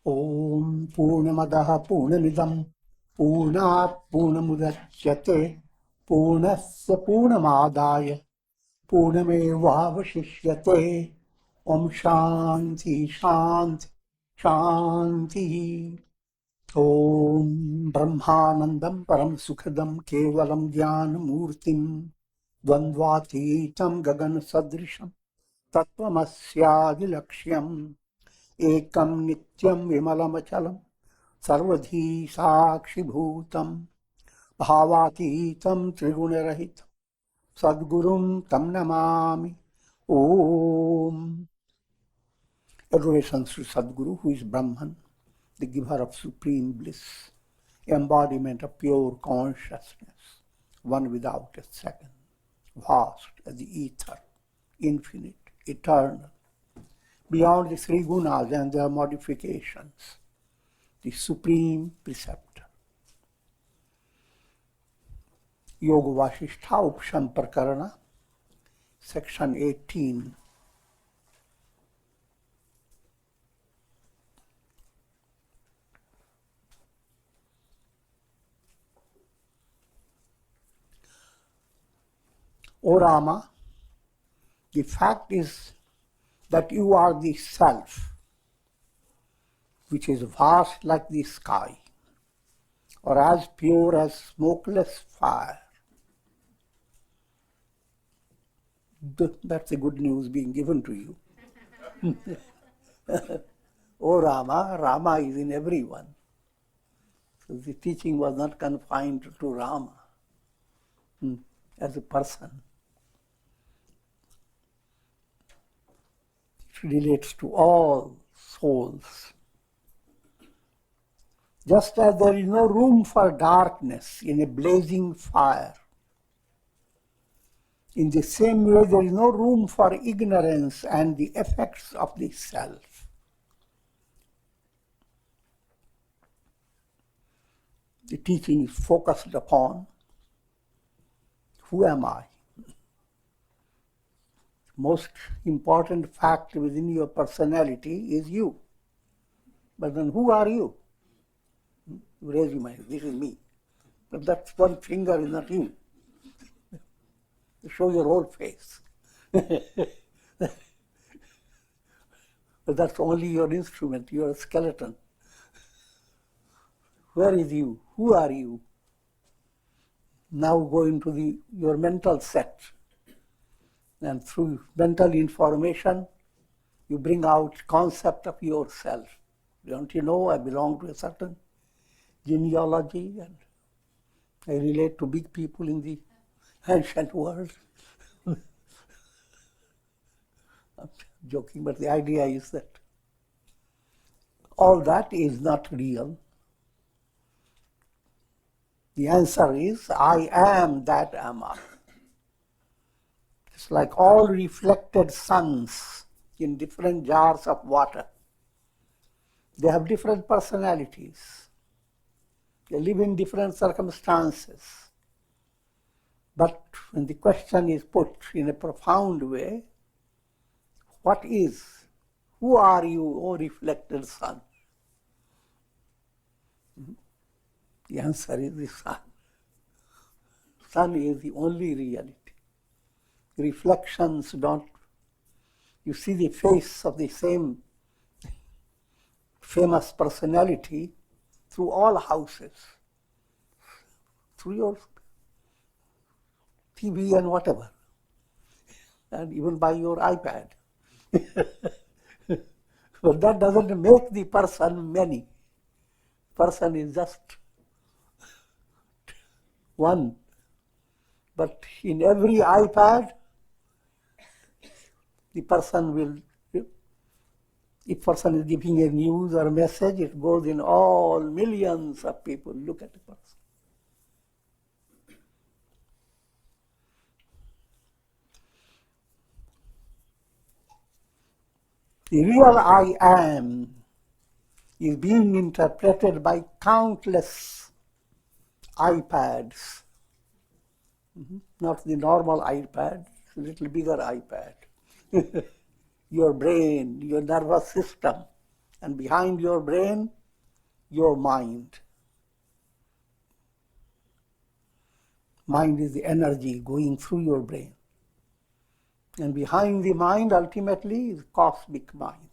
Om Purnamadaha Purnamidam Purnat Purnamudachyate Purnasya Purnamadaya Purnamevavashishyate. Om Shanti Shanti Shanti. Om Brahmanandam Param Sukhadam Kevalam Jnana Murtim Dvandvatitam Gagan Sadrisham Tattvamasya Laksham Ekam Nityam Vimalamachalam Sarvadhi Sakshi Bhutam Bhavatitam Trigunarahitam Sadgurum Tam Namami. Om. Adoration to Sadguru, who is Brahman, the giver of supreme bliss, embodiment of pure consciousness, one without a second, vast as the ether, infinite, eternal, beyond the three gunas and their modifications, the supreme preceptor. Yoga Vasistha, Upashama Prakarana, section 18. O Rama, the fact is that you are the self, which is vast like the sky, or as pure as smokeless fire. That's the good news being given to you. O Rama, Rama is in everyone. So the teaching was not confined to Rama as a person. It relates to all souls. Just as there is no room for darkness in a blazing fire, in the same way there is no room for ignorance and the effects of the self. The teaching is focused upon who am I? Most important fact within your personality is you. But then who are you? You raise your mind, this is me. But that one finger is not you. Show your whole face. But that's only your instrument, your skeleton. Where is you? Who are you? Now go into your mental set. And through mental information, you bring out concept of yourself. Don't you know I belong to a certain genealogy and I relate to big people in the ancient world? I'm joking, but the idea is that all that is not real. The answer is, I am that am I. It's like all reflected suns in different jars of water. They have different personalities. They live in different circumstances. But when the question is put in a profound way, what is? Who are you, O reflected sun? The answer is the sun. Sun is the only reality. Reflections don't. You see the face of the same famous personality through all houses, through your TV and whatever, and even by your iPad. But that doesn't make the person many. Person is just one. But in every iPad, the person will, if person is giving a news or a message, it goes in all millions of people. Look at the person. The real I am is being interpreted by countless iPads. Not the normal iPad, it's a little bigger iPad. Your brain, your nervous system And behind your brain, your mind. Mind is the energy going through your brain. And behind the mind, ultimately, is cosmic mind.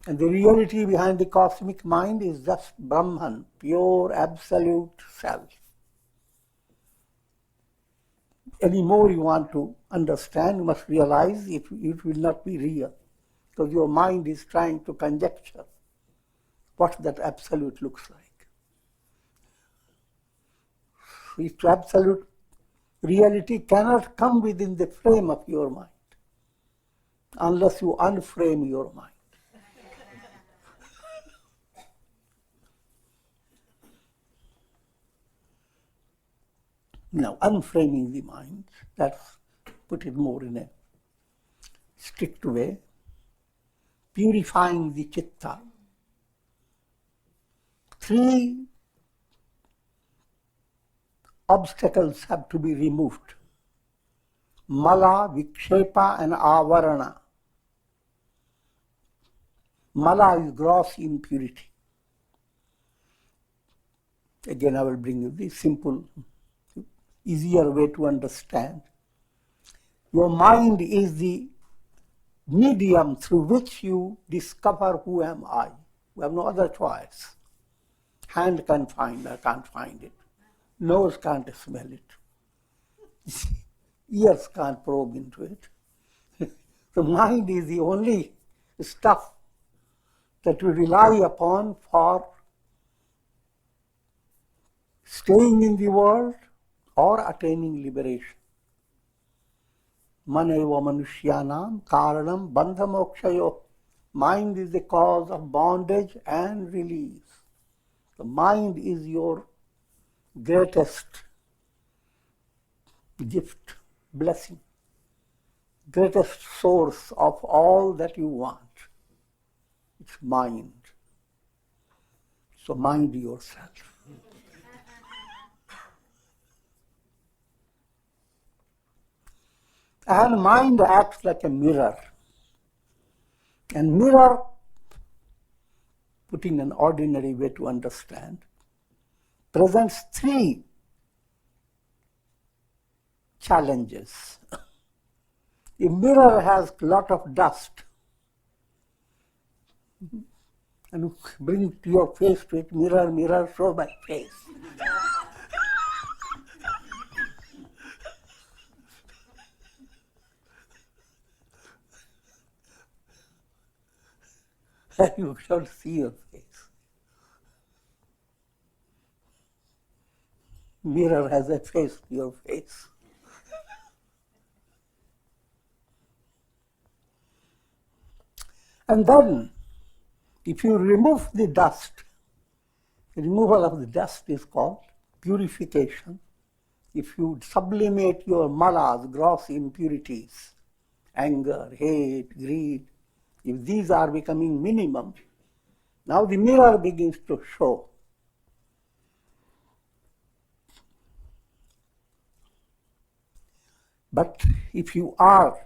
And the reality behind the cosmic mind is just Brahman, pure, absolute self. Any more you want to understand, you must realize it will not be real, because your mind is trying to conjecture what that absolute looks like. If absolute reality cannot come within the frame of your mind unless you unframe your mind. Now, unframing the mind, that's put it more in a strict way, purifying the chitta. 3 obstacles have to be removed: mala, vikshepa, and avarana. Mala is gross impurity. Again, I will bring you the simple, easier way to understand. Your mind is the medium through which you discover who am I. You have no other choice. Hand can't find it. Nose can't smell it. Ears can't probe into it. The mind is the only stuff that we rely upon for staying in the world or attaining liberation. Maneva manushyanam karanam bandha mokshayo. Mind is the cause of bondage and release. The mind is your greatest gift, blessing, greatest source of all that you want. It's mind. So mind yourself. And mind acts like a mirror. And mirror, putting an ordinary way to understand, presents 3 challenges. The mirror has a lot of dust. And you bring your face to it, mirror, mirror, show my face. And you shall see your face. Mirror has a face to your face. And then, if you remove the dust, the removal of the dust is called purification. If you sublimate your malas, gross impurities, anger, hate, greed, if these are becoming minimum, now the mirror begins to show. But if you are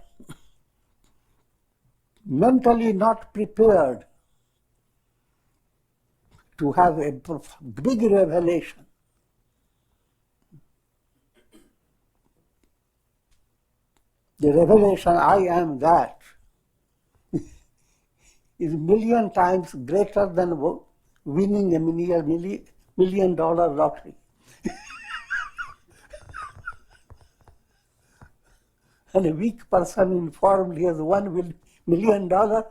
mentally not prepared to have a big revelation, the revelation I am that is 1,000,000 times greater than winning a $1 million lottery. And a weak person informed he has $1 million, there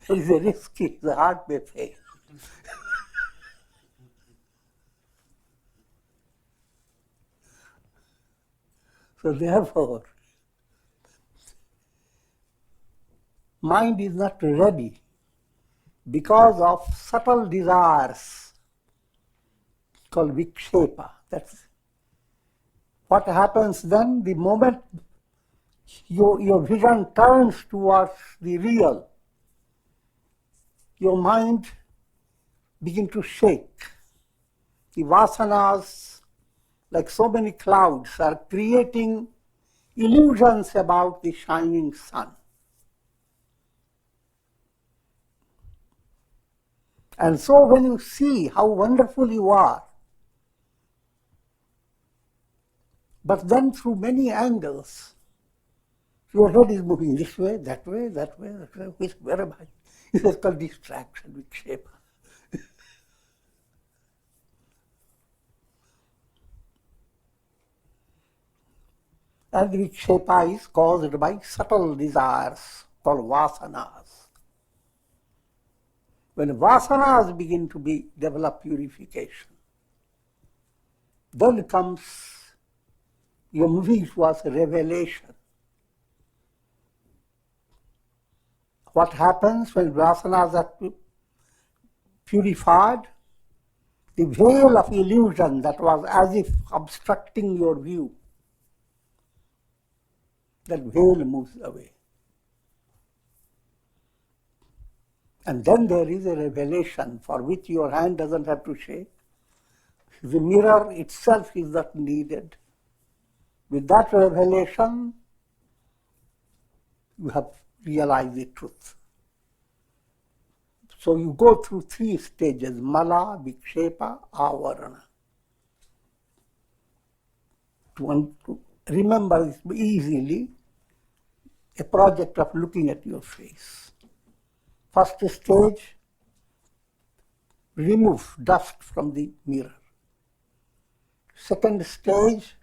is a risk the heart may fail. So therefore, mind is not ready because of subtle desires called vikshepa. That's what happens then. The moment your vision turns towards the real, your mind begins to shake. The vasanas, like so many clouds, are creating illusions about the shining sun. And so when you see how wonderful you are, but then through many angles, your head is moving this way, that way, that way, that way. Where am I? It is called distraction with shape. And vikshepa is caused by subtle desires called vasanas. When vasanas begin to develop purification, then comes your moving towards revelation. What happens when vasanas are purified? The veil of illusion that was as if obstructing your view, that veil moves away. And then there is a revelation for which your hand doesn't have to shake. The mirror itself is not needed. With that revelation, you have realized the truth. So you go through 3 stages, mala, vikshepa, avarana. To remember this easily, a project of looking at your face. First stage, remove dust from the mirror. Second stage,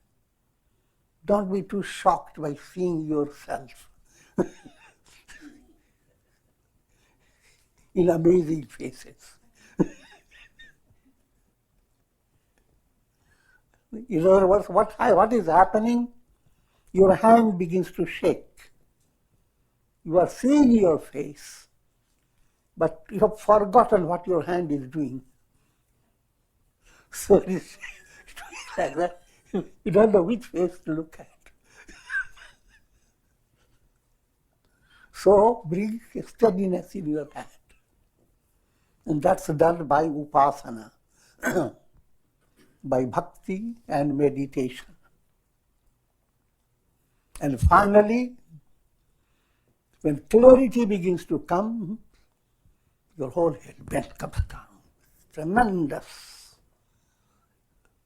don't be too shocked by seeing yourself in amazing faces. In other words, what is happening? Your hand begins to shake. You are seeing your face, but you have forgotten what your hand is doing. So it's like that. You don't know which face to look at. So bring steadiness in your hand. And that's done by upasana, by bhakti and meditation. And finally, when clarity begins to come, your whole head bent comes down. Tremendous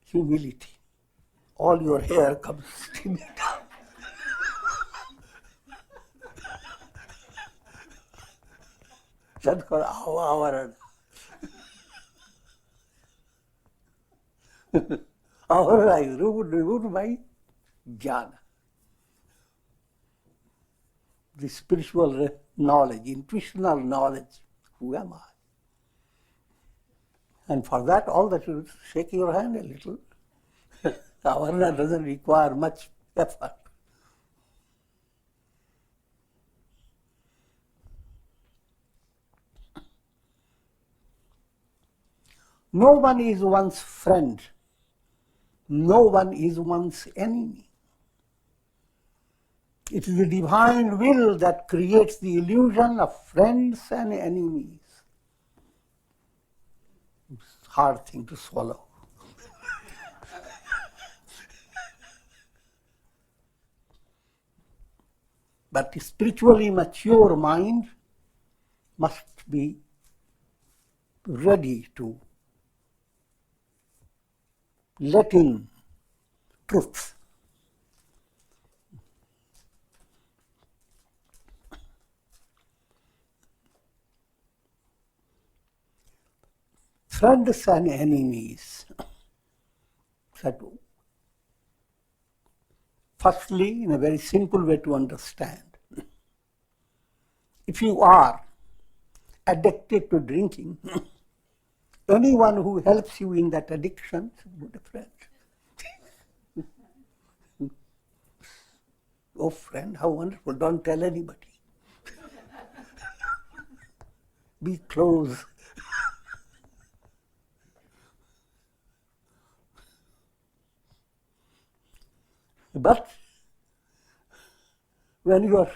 humility. All your hair comes streaming down. That's called avarana. Avarana is removed by jnana. The spiritual knowledge, intuitional knowledge. Who am I? And for that, all that you shake your hand a little. Avarana doesn't require much effort. No one is one's friend. No one is one's enemy. It is the divine will that creates the illusion of friends and enemies. It's a hard thing to swallow. But a spiritually mature mind must be ready to let in truth. Friends and enemies. Firstly, in a very simple way to understand, if you are addicted to drinking, anyone who helps you in that addiction is a good friend. Oh, friend, how wonderful. Don't tell anybody. Be close. But when your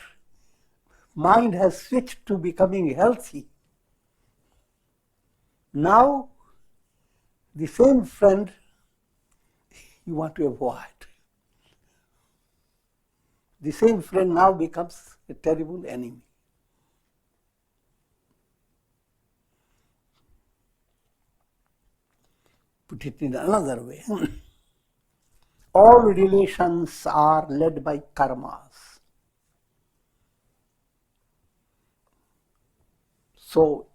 mind has switched to becoming healthy, now the same friend you want to avoid. The same friend now becomes a terrible enemy. put it in another way, all relations are led by karmas. So,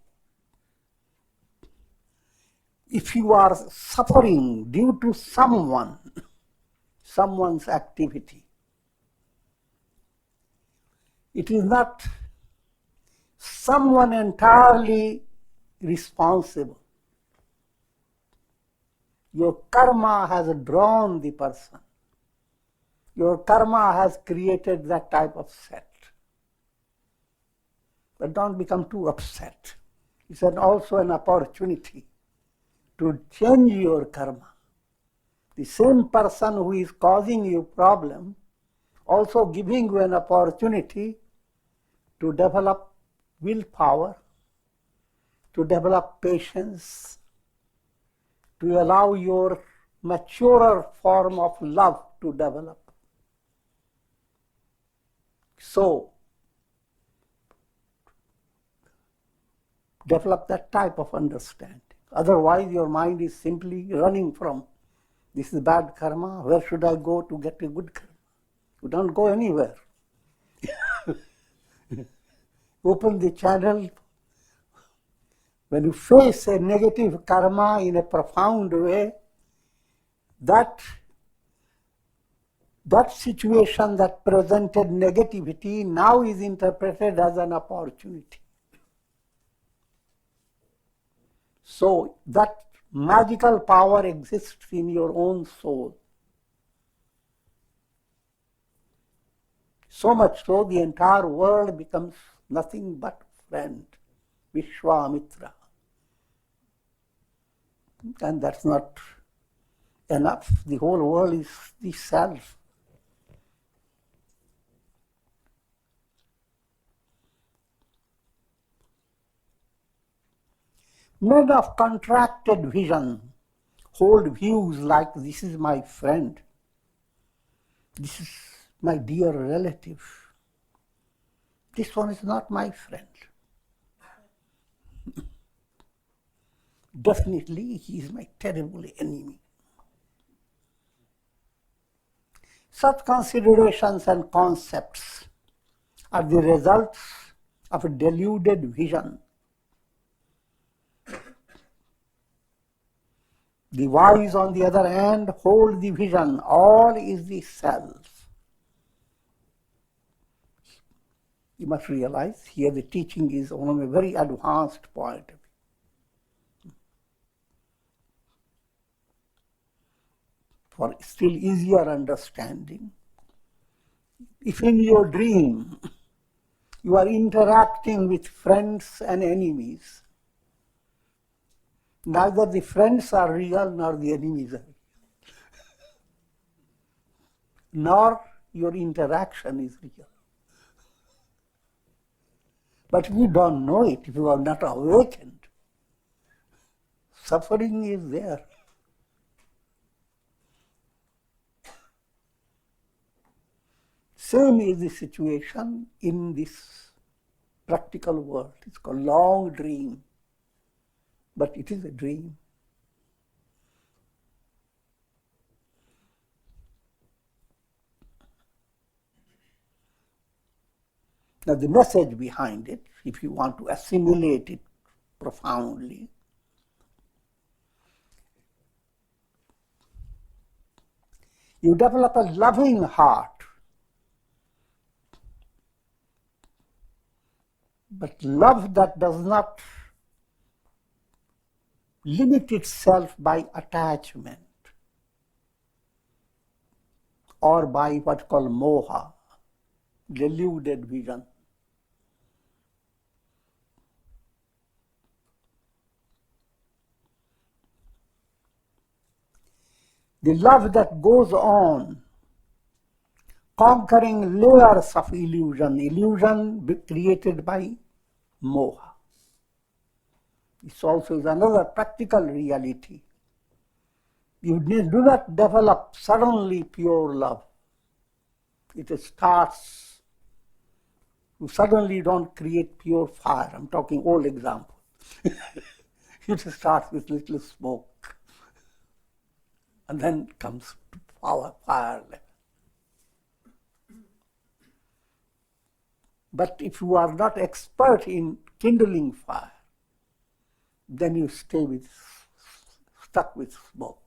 if you are suffering due to someone's activity, it is not someone entirely responsible. Your karma has drawn the person. Your karma has created that type of set. But don't become too upset. It's also an opportunity to change your karma. The same person who is causing you problem also giving you an opportunity to develop willpower, to develop patience, to allow your maturer form of love to develop. So, develop that type of understanding. Otherwise, your mind is simply running from, this is bad karma, where should I go to get a good karma? You don't go anywhere. Open the channel. When you face a negative karma in a profound way, that situation that presented negativity now is interpreted as an opportunity. So that magical power exists in your own soul. So much so, the entire world becomes nothing but friend, Vishwamitra. And that's not enough. The whole world is the self. Men of contracted vision hold views like, this is my friend, this is my dear relative, this one is not my friend. Definitely he is my terrible enemy. Such considerations and concepts are the results of a deluded vision. The wise, on the other hand, hold the vision, all is the self. You must realize here the teaching is on a very advanced point of view. For still easier understanding, if in your dream you are interacting with friends and enemies, neither the friends are real nor the enemies are real. Nor your interaction is real. But if you don't know it, if you are not awakened, suffering is there. Same is the situation in this practical world. It's called long dream. But it is a dream. Now the message behind it, if you want to assimilate it profoundly, you develop a loving heart, but love that does not limit itself by attachment or by what's called moha, deluded vision. The love that goes on, conquering layers of illusion created by moha. This also is another practical reality. You do not develop suddenly pure love. It starts, you suddenly don't create pure fire. I'm talking old example. It starts with little smoke. And then comes fire level. But if you are not expert in kindling fire, then you stay stuck with smoke.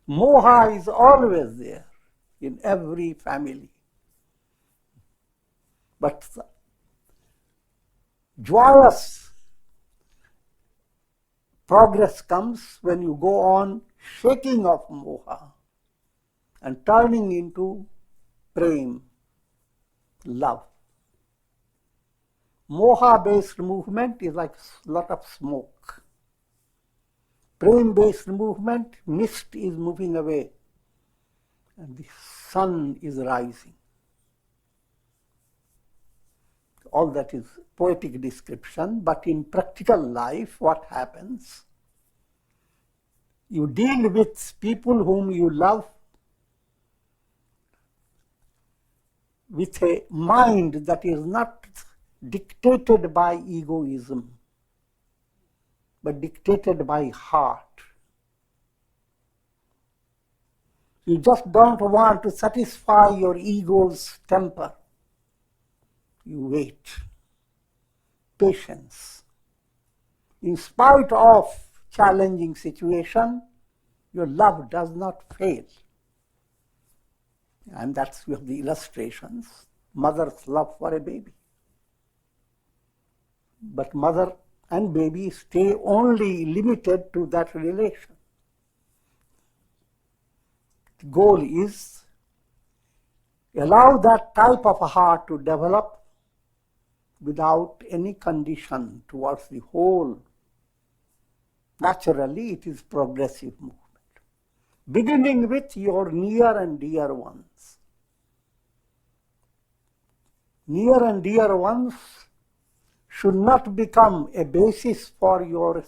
Moha is always there in every family. But joyous progress comes when you go on shaking off moha and turning into prem, love. Moha-based movement is like a lot of smoke. Prem-based movement, mist is moving away and the sun is rising. All that is poetic description, but in practical life, what happens? You deal with people whom you love with a mind that is not dictated by egoism, but dictated by heart. You just don't want to satisfy your ego's temper. You wait. Patience. In spite of challenging situation, your love does not fail. And that's with the illustrations. Mother's love for a baby. But mother and baby stay only limited to that relation. The goal is allow that type of a heart to develop without any condition towards the whole. Naturally, it is progressive movement. Beginning with your near and dear ones. Near and dear ones should not become a basis for your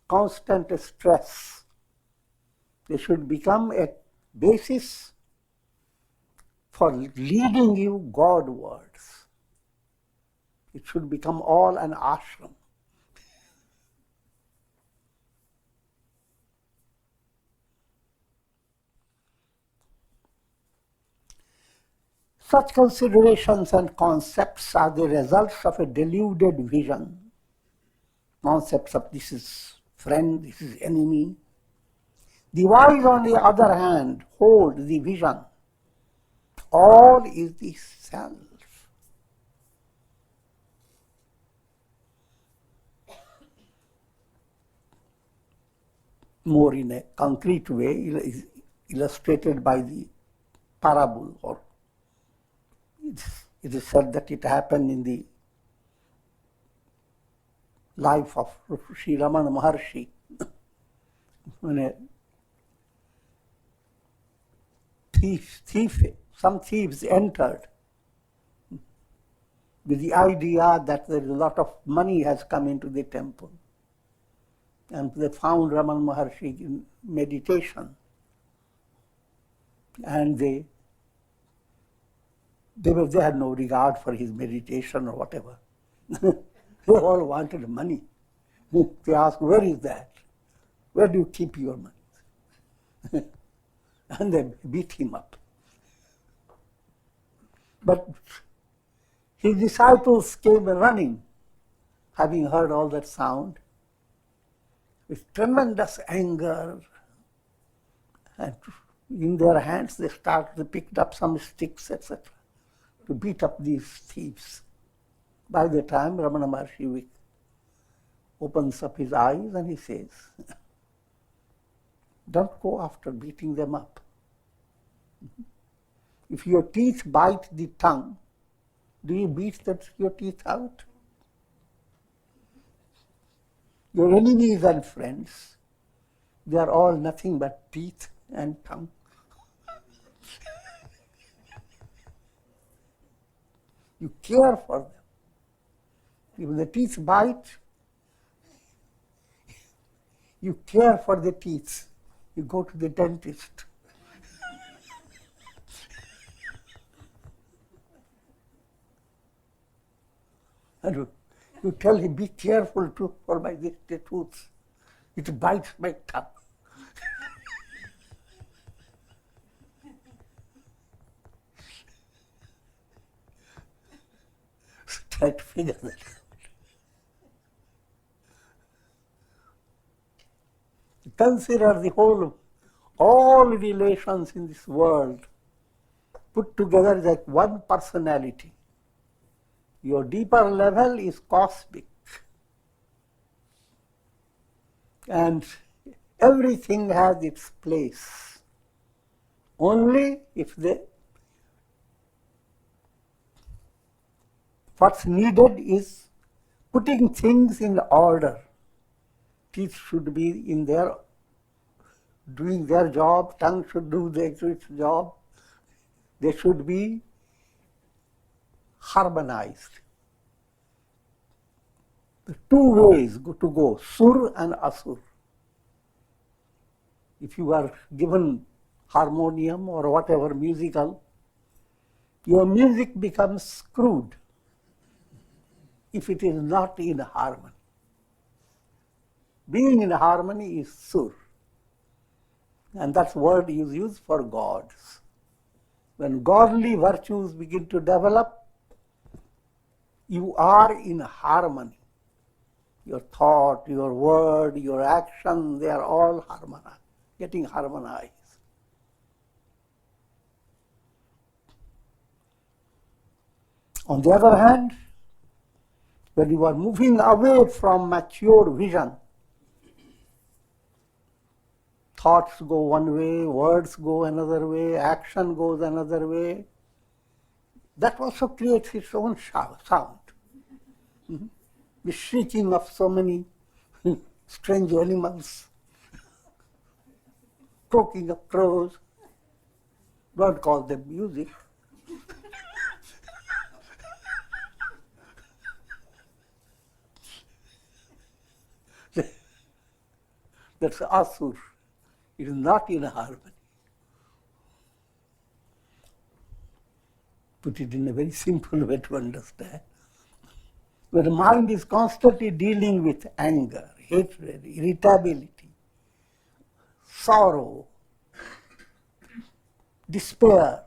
constant stress. They should become a basis for leading you Godwards. It should become all an ashram. Such considerations and concepts are the results of a deluded vision. Concepts of this is friend, this is enemy. The wise, on the other hand, hold the vision. All is the self. More in a concrete way, is illustrated by the parable, or it is said that it happened in the life of Sri Ramana Maharshi, when some thieves entered with the idea that there is a lot of money has come into the temple. And they found Ramana Maharshi in meditation. And they had no regard for his meditation or whatever. They all wanted money. They asked, where is that? Where do you keep your money? And they beat him up. But his disciples came running, having heard all that sound, with tremendous anger, and in their hands they picked up some sticks, etc., to beat up these thieves. By the time Ramana Maharshi opens up his eyes and he says, don't go after beating them up. If your teeth bite the tongue, do you beat your teeth out? Your enemies and friends, they are all nothing but teeth and tongue. You care for them. If the teeth bite, you care for the teeth. You go to the dentist. And You tell him, be careful for the truth. It bites my tongue. Try to figure that out. Consider all relations in this world put together like one personality. Your deeper level is cosmic. And everything has its place. Only if what's needed is putting things in order. Teeth should be in there, doing their job, tongue should do its job. They should be harmonized. The two ways to go, sur and asur. If you are given harmonium or whatever musical, your music becomes crude if it is not in harmony. Being in harmony is sur. And that's word is used for gods. When godly virtues begin to develop, you are in harmony. Your thought, your word, your action, they are all getting harmonized. On the other hand, when you are moving away from mature vision, thoughts go one way, words go another way, action goes another way. That also creates its own sound. The shrieking of so many strange animals, croaking of crows. Don't call them music. That's asur. It is not in harmony. Put it in a very simple way to understand. Where the mind is constantly dealing with anger, hatred, irritability, sorrow, despair,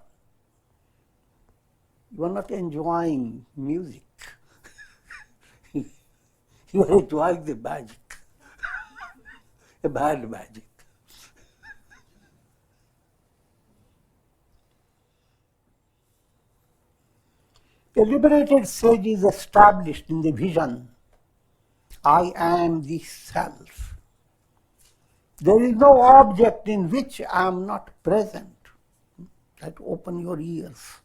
you are not enjoying music. You are enjoying the magic, a bad magic. A liberated sage is established in the vision, I am the self. There is no object in which I am not present. Try to open your ears.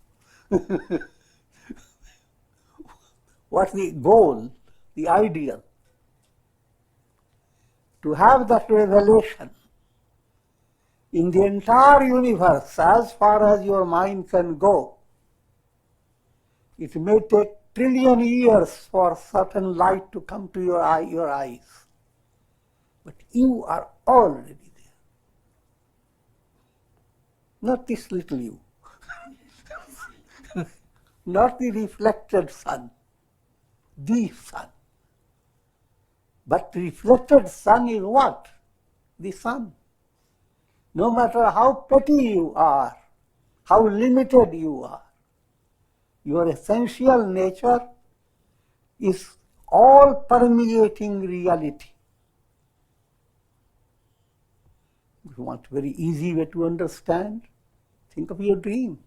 What's the goal, the ideal? To have that revelation in the entire universe, as far as your mind can go. It may take trillion years for certain light to come to your eyes, but you are already there. Not this little you, not the reflected sun, the sun. But the reflected sun is what? The sun. No matter how petty you are, how limited you are, your essential nature is all permeating reality. If you want a very easy way to understand, think of your dream.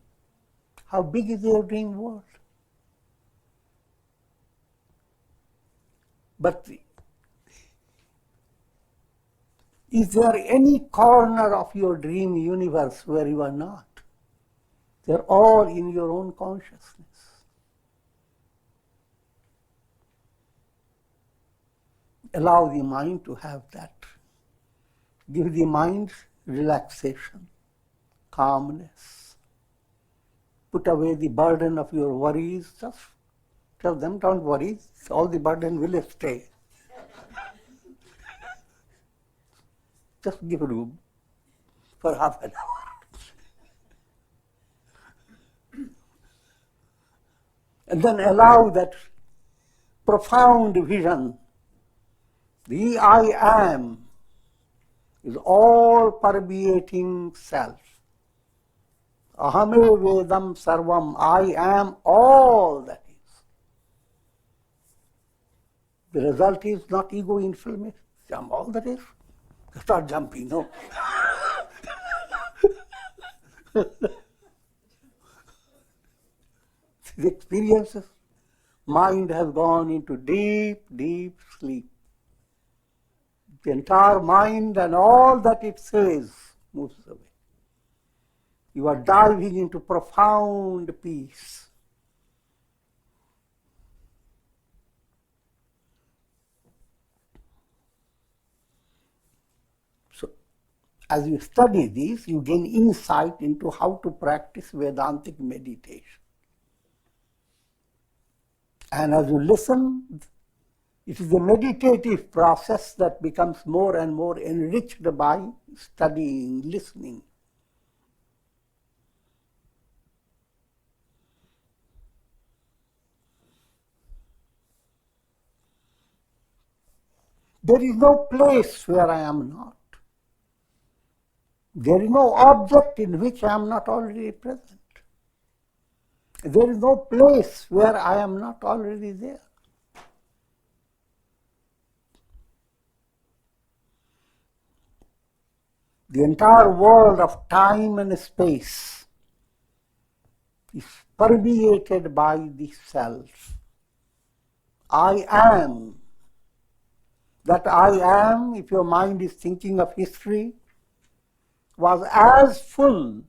How big is your dream world? But is there any corner of your dream universe where you are not? They're all in your own consciousness. Allow the mind to have that. Give the mind relaxation, calmness. Put away the burden of your worries. Just tell them, don't worry, all the burden will stay. Just give room for half an hour. And then allow that profound vision, the I am, is all permeating self. Ahame Vedam Sarvam, I am all that is. The result is not ego inflammation. I'm all that is. Start jumping, no? The experiences, mind has gone into deep, deep sleep. The entire mind and all that it says moves away. You are diving into profound peace. So, as you study this, you gain insight into how to practice Vedantic meditation. And as you listen, it is the meditative process that becomes more and more enriched by studying, listening. There is no place where I am not. There is no object in which I am not already present. There is no place where I am not already there. The entire world of time and space is permeated by the self. I am. That I am, if your mind is thinking of history, was as full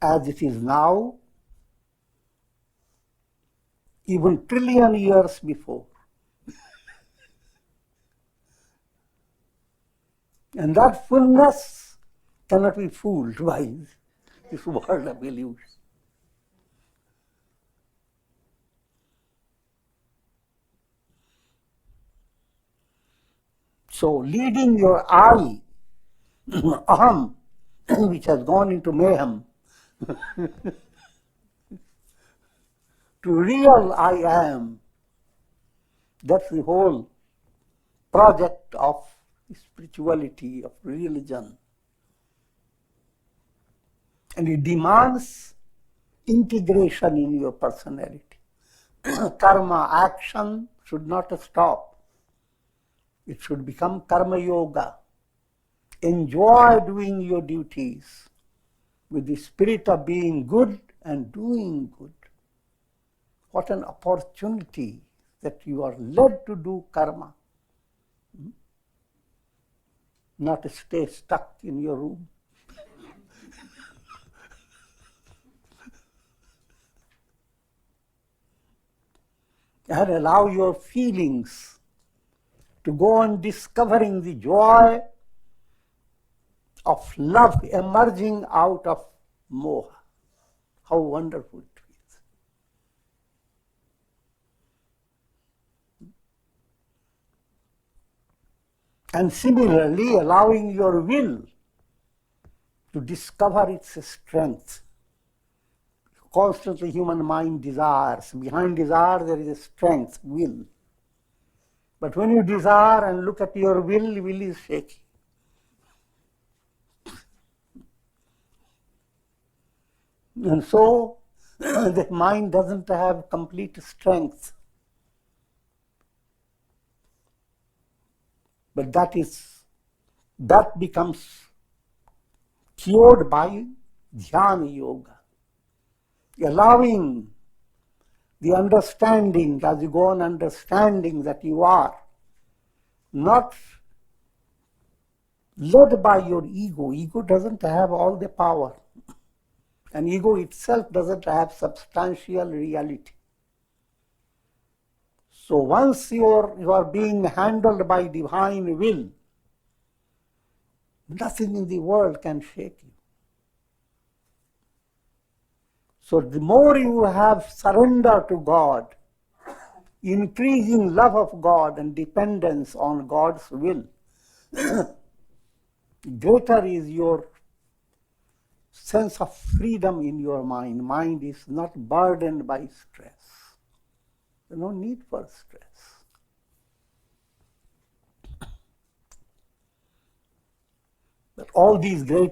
as it is now, even trillion years before. And that fullness cannot be fooled by this world of illusion. So leading your I, aham, which has gone into mayhem, to real I am, that's the whole project of spirituality, of religion. And it demands integration in your personality. Karma, action should not stop. It should become karma yoga. Enjoy doing your duties with the spirit of being good and doing good. What an opportunity that you are led to do karma. Not stay stuck in your room. And allow your feelings to go on discovering the joy of love emerging out of moha. How wonderful it is. And similarly, allowing your will to discover its strength. Constantly human mind desires. Behind desire there is a strength, will. But when you desire and look at your will is shaky. And so the mind doesn't have complete strength. But that becomes cured by dhyana yoga. Allowing the understanding, as you go on understanding that you are not led by your ego. Ego doesn't have all the power. And ego itself doesn't have substantial reality. So once you are being handled by divine will, nothing in the world can shake you. So the more you have surrender to God, increasing love of God and dependence on God's will, greater is your sense of freedom in your mind. Mind is not burdened by stress. There's no need for stress. But all these great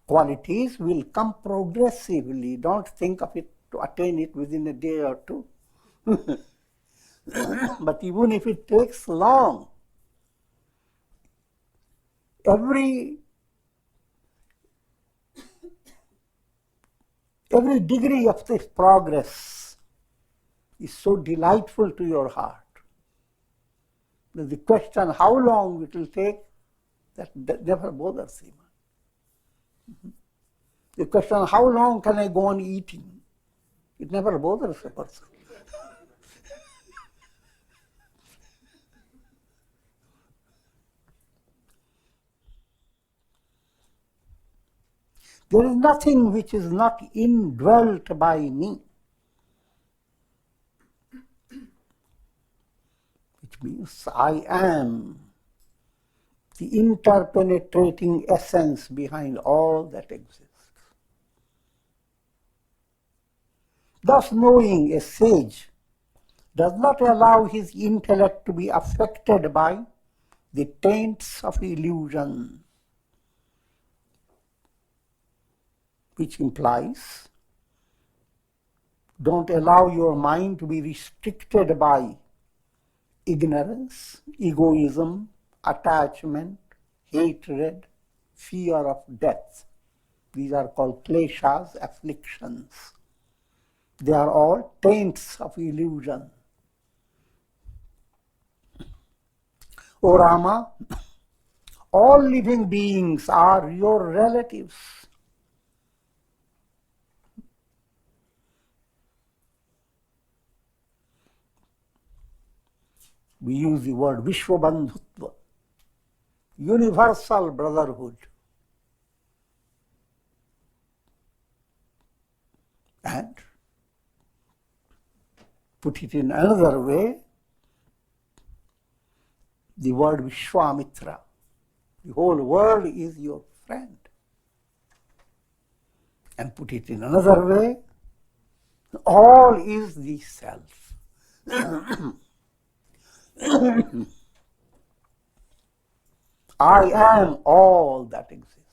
qualities will come progressively. Don't think of it to attain it within a day or two. But even if it takes long, every degree of this progress is so delightful to your heart. The question how long it will take, that never bothers him. The question how long can I go on eating, it never bothers a person. There is nothing which is not indwelt by me. Which means I am the interpenetrating essence behind all that exists. Thus, knowing a sage does not allow his intellect to be affected by the taints of illusion, which implies don't allow your mind to be restricted by ignorance, egoism, attachment, hatred, fear of death. These are called kleshas, afflictions. They are all taints of illusion. O Rama, all living beings are your relatives. We use the word Vishwabandhutva, universal brotherhood. And put it in another way, the word Vishwamitra. The whole world is your friend. And put it in another way, all is the self. I am all that exists.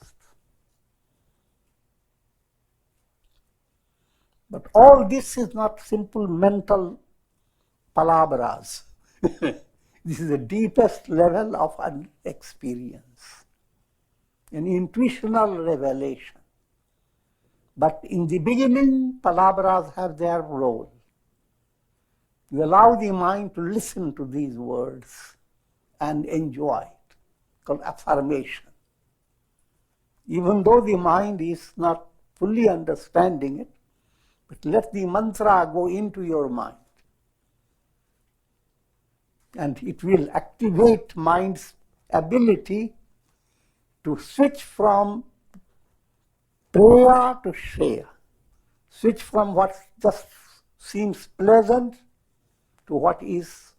But all this is not simple mental palabras. This is the deepest level of an experience, an intuitional revelation. But in the beginning, palabras have their role. You allow the mind to listen to these words and enjoy it, called affirmation. Even though the mind is not fully understanding it, but let the mantra go into your mind. And it will activate mind's ability to switch from Preya to Shreya. Switch from what just seems pleasant to what is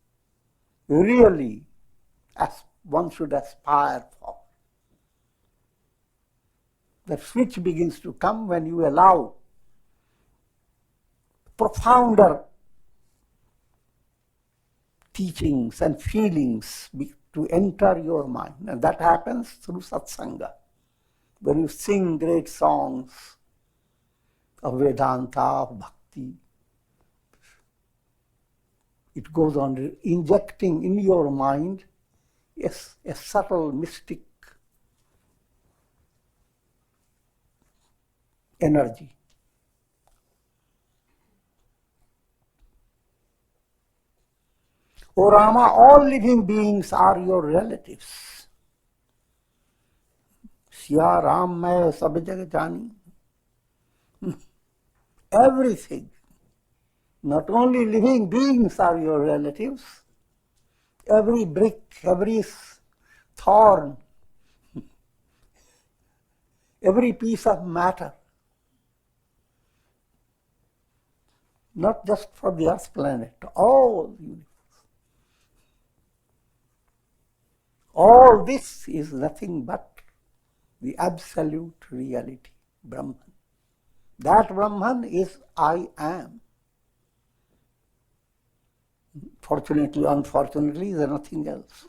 really as one should aspire for. The switch begins to come when you allow profounder teachings and feelings to enter your mind. And that happens through satsanga. When you sing great songs of Vedanta, of Bhakti, it goes on injecting in your mind a subtle mystic energy. O Rama, all living beings are your relatives. Siya Ram Mai Sab Jag Jani. Everything. Not only living beings are your relatives, every brick, every thorn, every piece of matter, not just for the earth planet, all the universe. All this is nothing but the absolute reality, Brahman. That Brahman is I am. Fortunately, unfortunately, there's nothing else.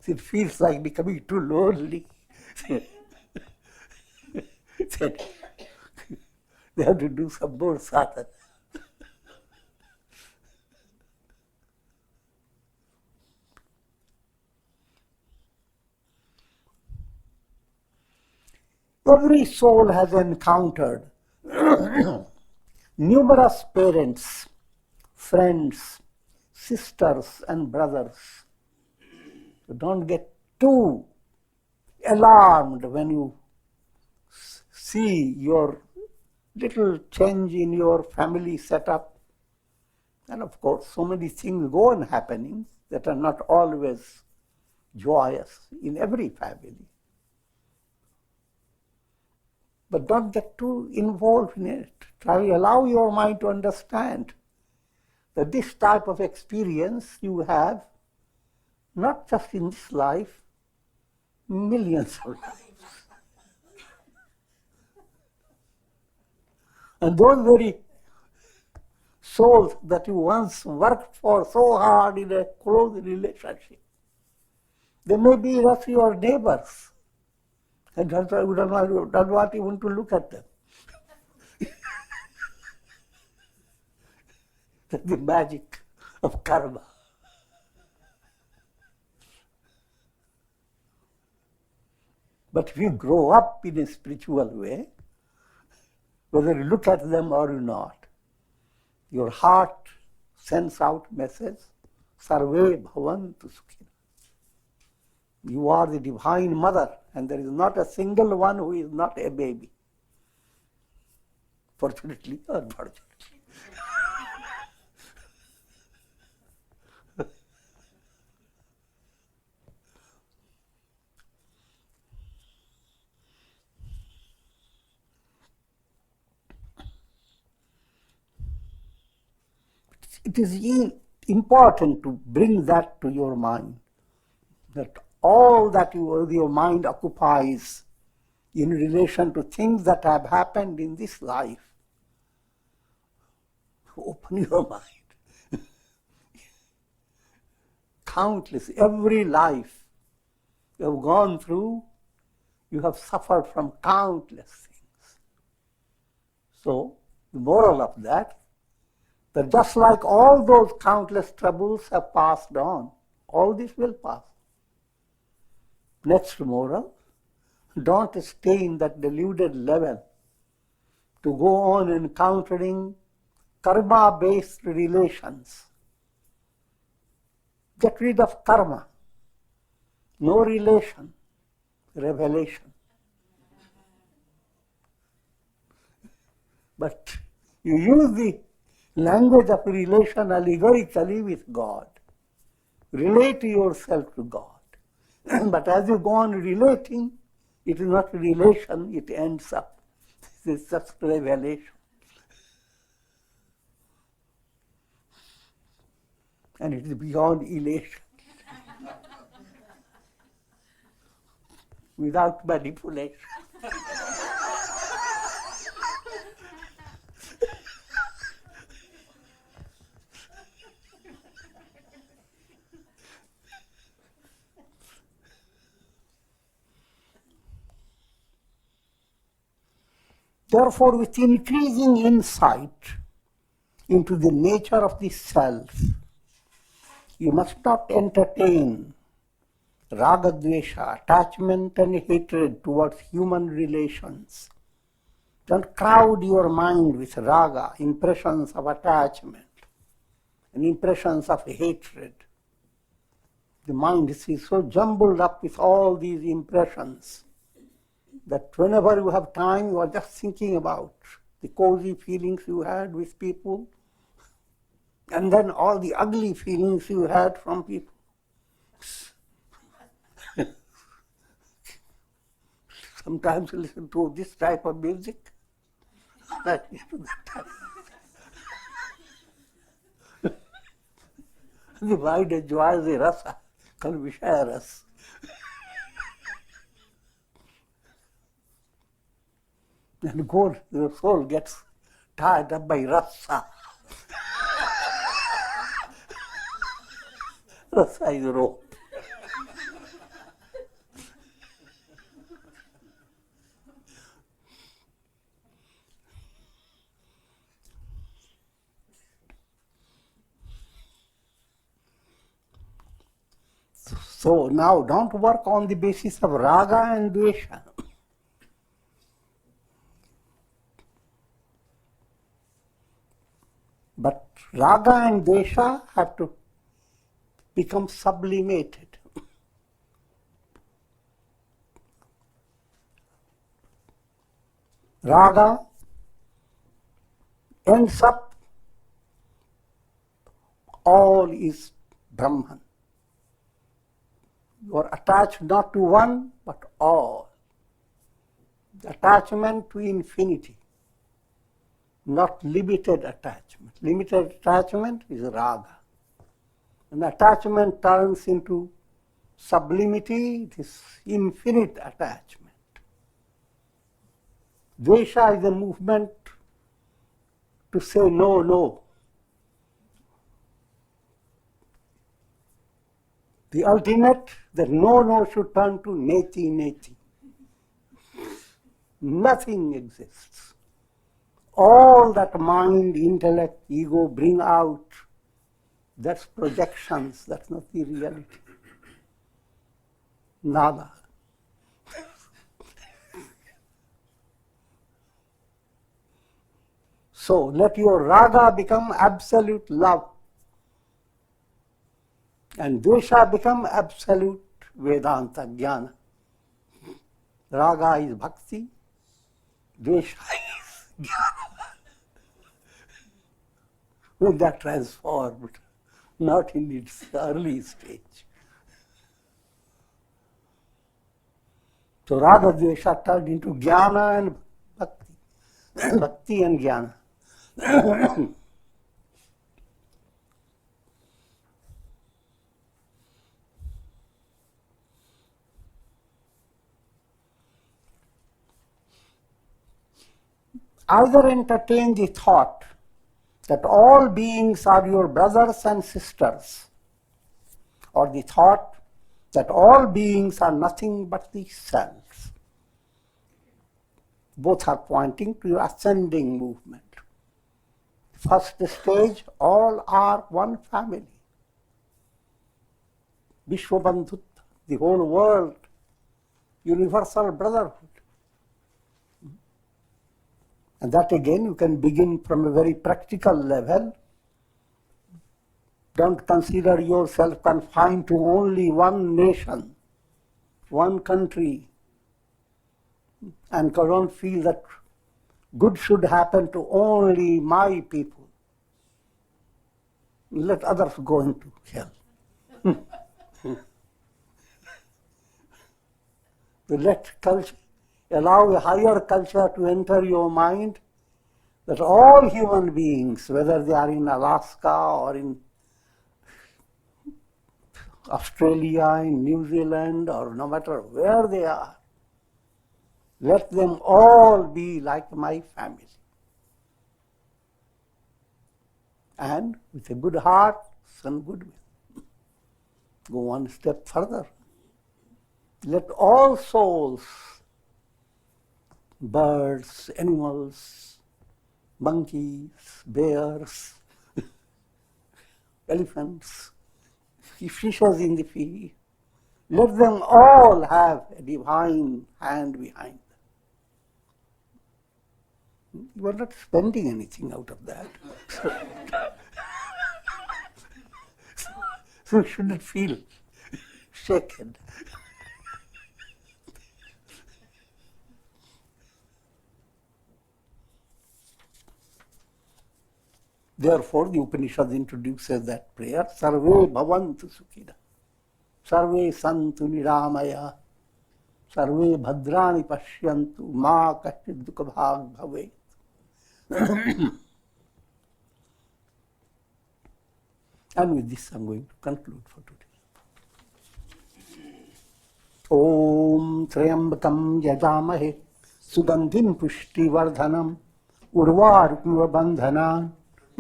It feels like becoming too lonely. They have to do some more sadhana. Every soul has encountered numerous parents, friends, sisters and brothers. So don't get too alarmed when you see your little change in your family setup. And of course, so many things go on happening that are not always joyous in every family. But don't get too involved in it. Try to allow your mind to understand that this type of experience you have, not just in this life, millions of lives. And those very souls that you once worked for so hard in a close relationship, they may be just your neighbors. And that's why we don't want even to look at them. That's the magic of karma. But if you grow up in a spiritual way, whether you look at them or you not, your heart sends out message, sarve bhavantu sukhina. You are the Divine Mother, and there is not a single one who is not a baby. Fortunately or unfortunately. It is important to bring that to your mind, that all that your mind occupies in relation to things that have happened in this life, open your mind. Countless, every life you have gone through, you have suffered from countless things. So, the moral of that just like all those countless troubles have passed on, all this will pass. Next moral, don't stay in that deluded level to go on encountering karma-based relations. Get rid of karma. No relation, revelation. But you use the language of relation allegorically with God. Relate yourself to God. But as you go on relating, it is not relation, it ends up. It is just revelation. And it is beyond elation. Without manipulation. Therefore, with increasing insight into the nature of the self, you must not entertain raga, dvesha, attachment and hatred towards human relations. Don't crowd your mind with raga, impressions of attachment and impressions of hatred. The mind is so jumbled up with all these impressions that whenever you have time, you are just thinking about the cozy feelings you had with people, and then all the ugly feelings you had from people. Sometimes you listen to this type of music. The mind enjoys the rasa, called Vishaya Ras. And the soul gets tied up by rasa. Rasa is rope. So now don't work on the basis of raga and dvesha. But raga and dvesha have to become sublimated. Raga ends up, all is Brahman. You are attached not to one, but all. The attachment to infinity, not limited attachment. Limited attachment is raga. When attachment turns into sublimity, it is infinite attachment. Dvesha is a movement to say no, no. The ultimate, that no, no should turn to neti, neti. Nothing exists. All that mind, intellect, ego bring out, that's projections, that's not the reality. Nada. So let your raga become absolute love, and dvesha become absolute Vedanta jnana. Raga is bhakti, dvesha is jnana. When that transformed, not in its early stage. So raga dvesha turned into jnana and bhakti, bhakti and jnana. Either entertain the thought that all beings are your brothers and sisters, or the thought that all beings are nothing but the selves. Both are pointing to your ascending movement. First stage, all are one family. Vishwabandhut, the whole world, universal brotherhood. And that again, you can begin from a very practical level. Don't consider yourself confined to only one nation, one country, and don't feel that good should happen to only my people. Let others go into hell. Let culture, allow a higher culture to enter your mind, that all human beings, whether they are in Alaska or in Australia, in New Zealand, or no matter where they are, let them all be like my family. And with a good heart, some goodwill. Go one step further. Let all souls, birds, animals, monkeys, bears, elephants, fishes in the sea, let them all have a divine hand behind them. You are not spending anything out of that. So you shouldn't feel shaken. Therefore, the Upanishad introduces that prayer, Sarve bhavantu sukhina, Sarve santu niramaya, Sarve bhadrani pashyantu, ma kaschid dukha bhag bhavet. And with this, I am going to conclude for today. Om Trayambakam Yajamahe Sugandhim Pushti Vardhanam उर्वारुकमिव बन्धनान्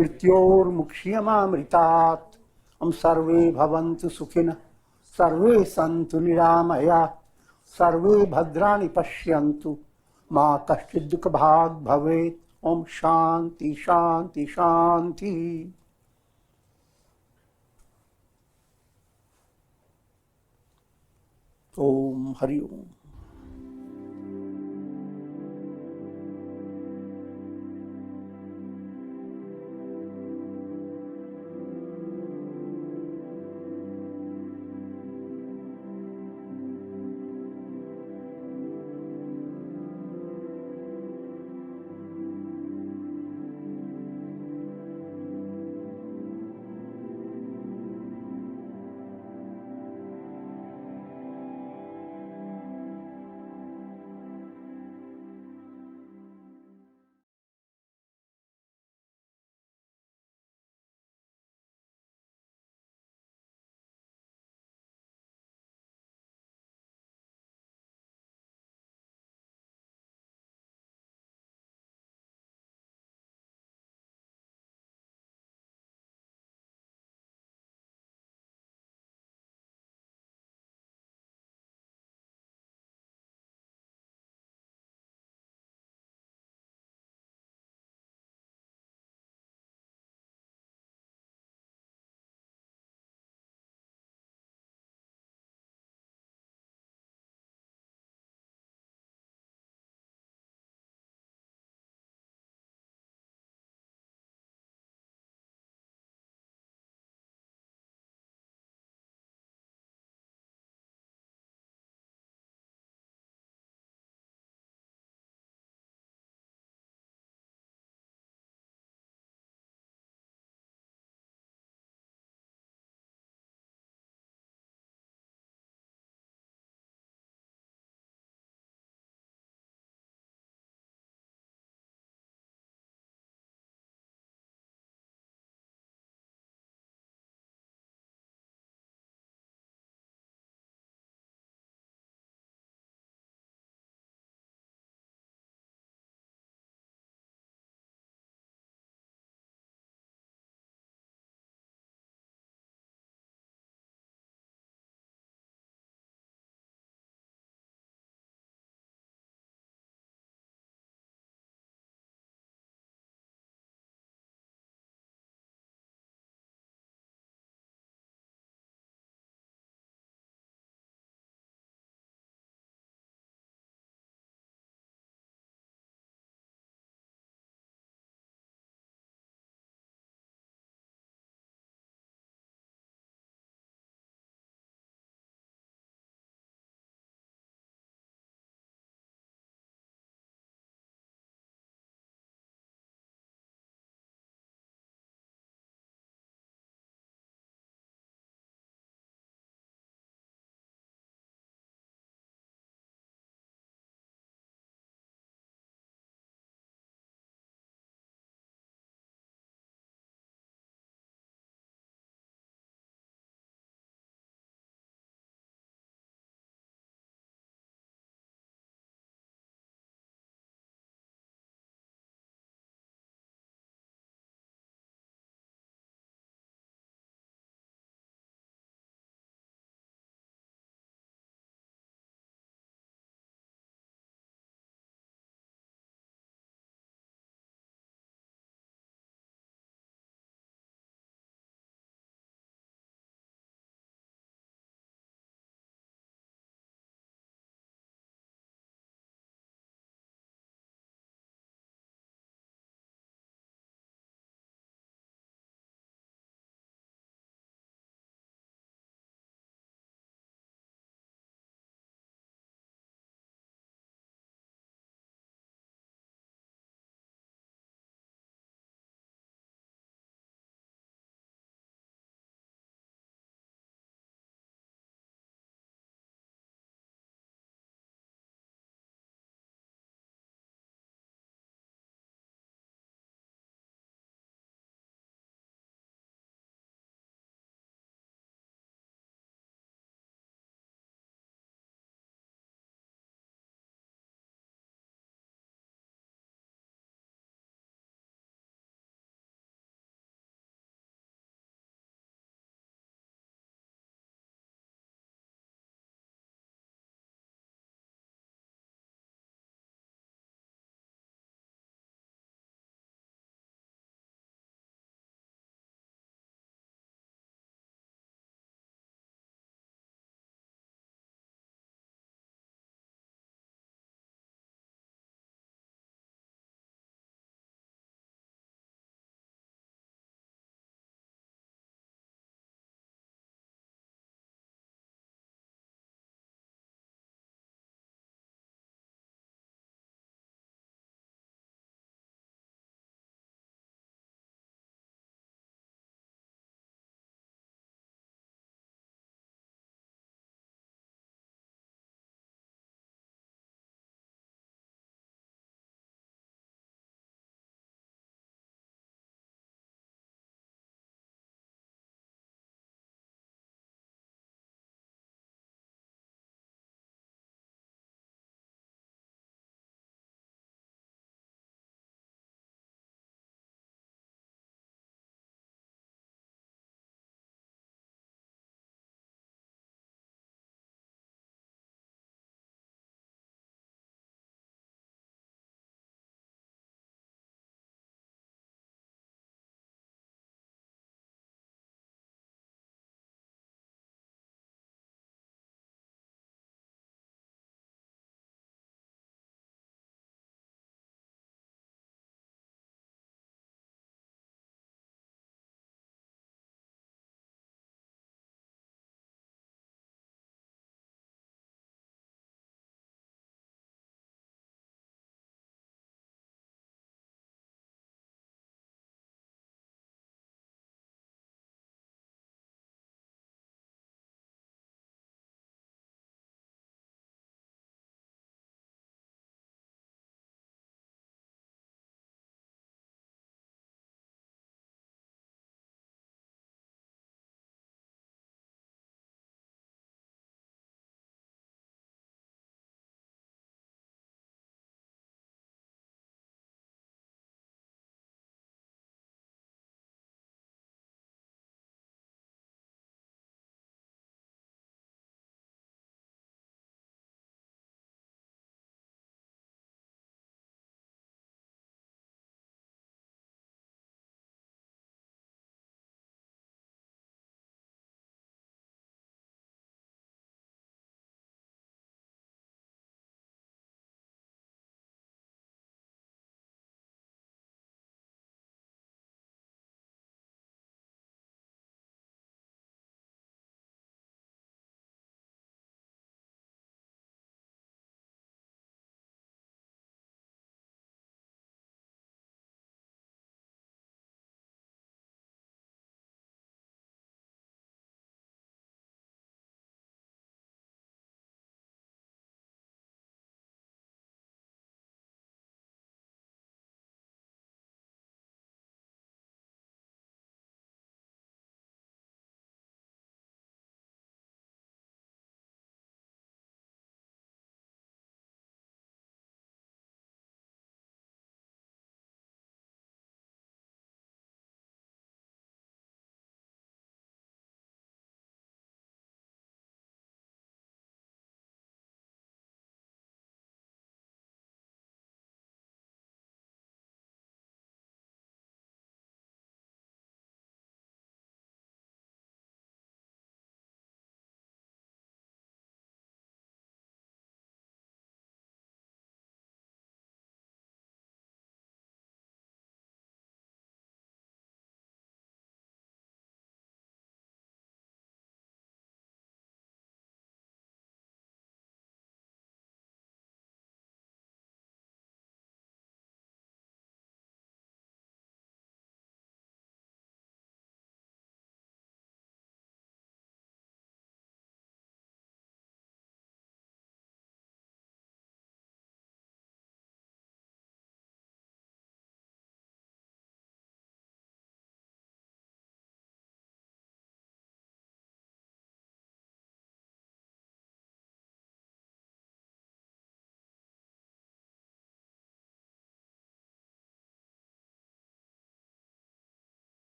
मृत्योर्मुक्ष्यमामृतात्। हम सर्वे भवन्तु सुखिनः, सर्वे सन्तु निरामयाः, सर्वे भद्राणि पश्यन्तु, मा कश्चित् दुःखभाग् भवेत्। ओम शांति शांति शांति। ओम हरि ओम।